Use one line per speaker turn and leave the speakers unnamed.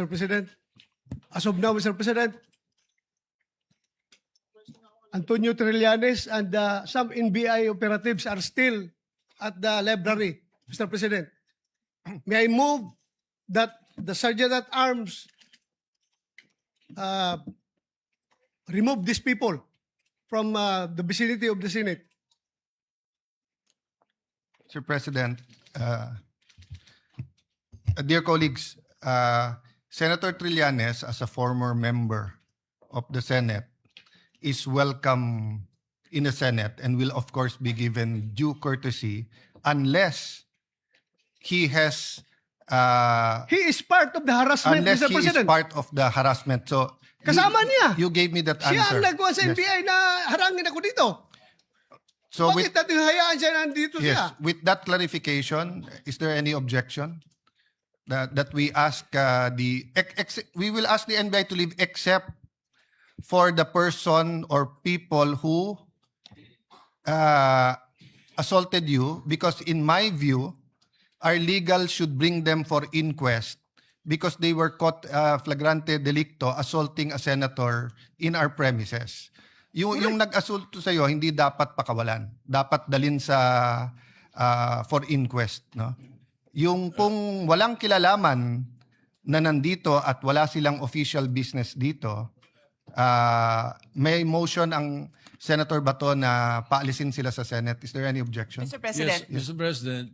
Mr. President. As of now, Mr. President, Antonio Trillanes and some NBI operatives are still at the library, Mr. President. May I move that the Sergeant at Arms remove these people from the vicinity of the Senate?
Mr. President, dear colleagues, Senator Trillanes, as a former member of the Senate, is welcome in the Senate and will of course be given due courtesy unless he has
He is part of the harassment,
unless
Mr.
he is
President.
part of the harassment. So
Kasama niya.
you gave me that
Siya
answer.
ang nagkuha sa
Yes.
NBI na harangin ako dito.
So
Bakit natin hayaan siya nandito
yes,
siya?
with that clarification, is there any objection that we ask we will ask the NBI to leave except for the person or people who assaulted you, because in my view, our legal should bring them for inquest because they were caught flagrante delicto assaulting a senator in our premises. Yung nag-assault sa iyo hindi dapat pakawalan. Dapat dalhin sa for inquest, no? Yung kung walang kilalaman na nandito at wala silang official business dito, may motion ang Senator Bato na paalisin sila sa Senate. Is there any objection?
Mr. President.
Yes, Mr. President.